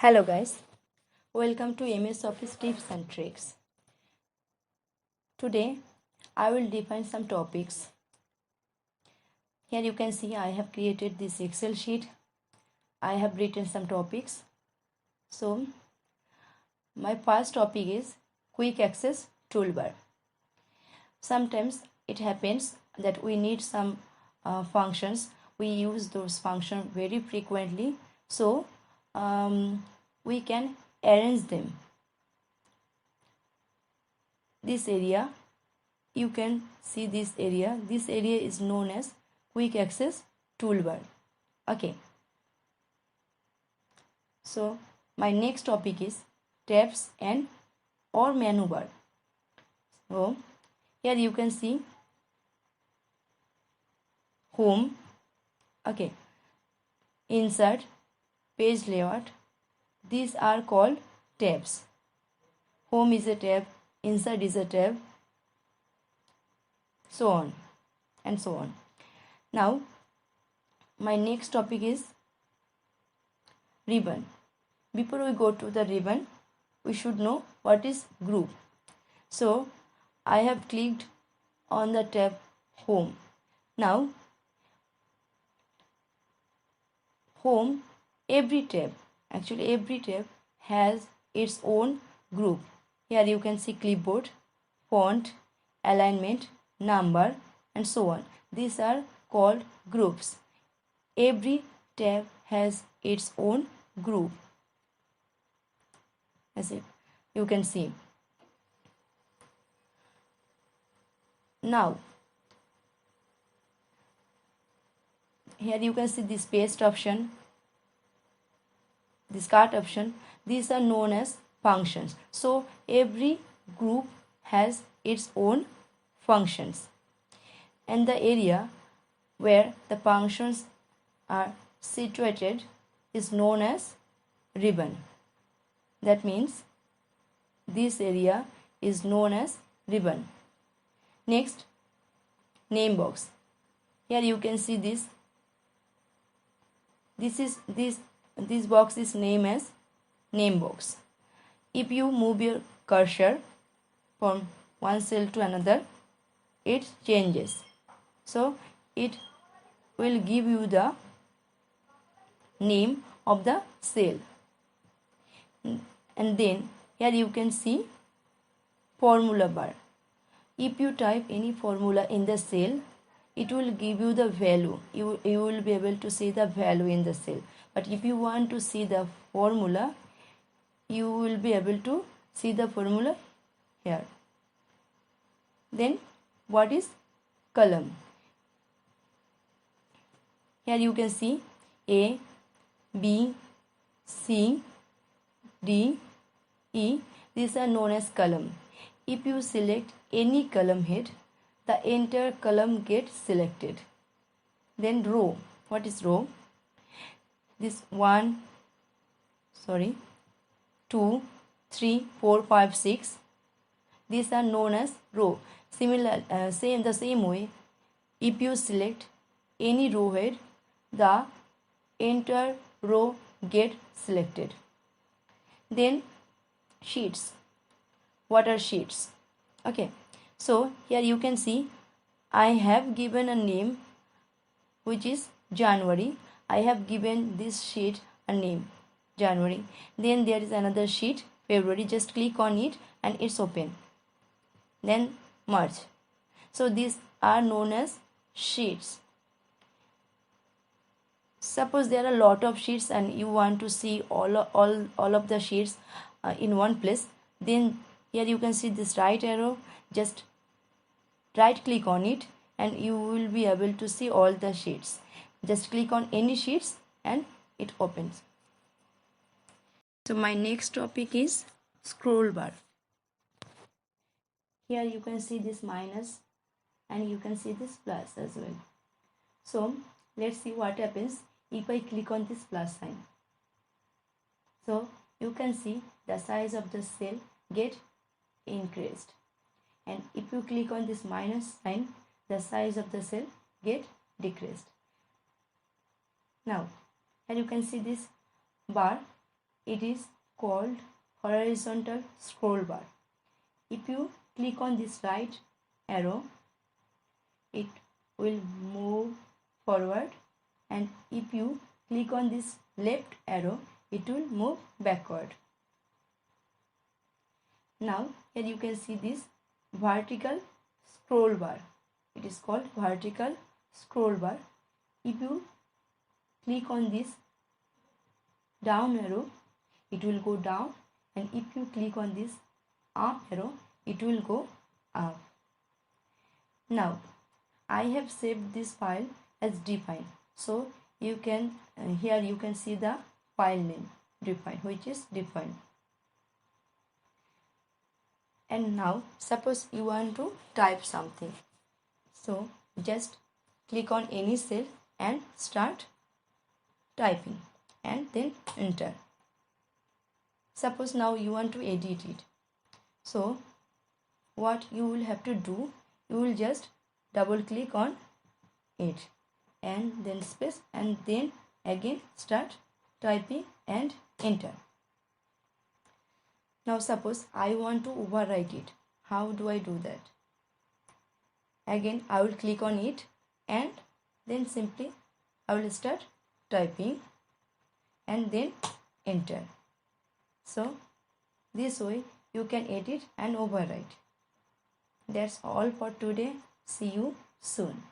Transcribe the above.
Hello guys, welcome to MS Office Tips and Tricks. Today I will define some topics. Here you can see I have created this Excel sheet. I have written some topics. So my first topic is quick access toolbar. Sometimes it happens that we need some functions. We use those functions very frequently. So we can arrange them. This area, you can see this area is known as quick access toolbar. Okay, so my next topic is tabs and or menu bar. So here you can see home, okay, insert, page layout. These are called tabs. Home is a tab, insert is a tab, so on and so on. Now my next topic is ribbon. Before we go to the ribbon, we should know what is group. So I have clicked on the tab home. Now home, every tab has its own group. Here you can see clipboard, font, alignment, number and so on. These are called groups. Every tab has its own group, as you can see. Now here you can see this paste option, this cart option. These are known as functions. So every group has its own functions, and the area where the functions are situated is known as ribbon. That means this area is known as ribbon. Next, name box. Here you can see this box is named as name box. If you move your cursor from one cell to another, it changes. So it will give you the name of the cell. And then here you can see formula bar. If you type any formula in the cell, it will give you the value. You will be able to see the value in the cell. But if you want to see the formula, you will be able to see the formula here. Then what is column? Here you can see A, B, C, D, E. These are known as column. If you select any column head, the entire column gets selected. Then row. What is row? This 2, 3, 4, 5, 6. These are known as row. The same way, if you select any row head, the entire row get selected. Then sheets. What are sheets? Okay, so here you can see I have given a name which is January. I have given this sheet a name January. Then there is another sheet February. Just click on it and it's open. Then March. So these are known as sheets. Suppose there are a lot of sheets and you want to see all of the sheets in one place. Then here you can see this right arrow. Just right click on it and you will be able to see all the sheets. Just click on any sheets and it opens. So my next topic is scroll bar. Here you can see this minus and you can see this plus as well. So let's see what happens if I click on this plus sign. So you can see the size of the cell get increased, and if you click on this minus sign, the size of the cell get decreased. Now here you can see this bar It is called horizontal scroll bar. If you click on this right arrow, it will move forward, and if you click on this left arrow, it will move backward. Now here you can see this vertical scroll bar. It is called vertical scroll bar. If you click on this down arrow, it will go down, and if you click on this up arrow, it will go up. Now I have saved this file as define, so you can here you can see the file name define, which is define. And now suppose you want to type something, so just click on any cell and start typing and then enter. Suppose now you want to edit it, so what you will have to do, you will just double click on it and then space, and then again start typing and enter. Now suppose I want to overwrite it. How do I do that? Again I will click on it and then simply I will start typing and then enter. So this way you can edit and overwrite. That's all for today. See you soon.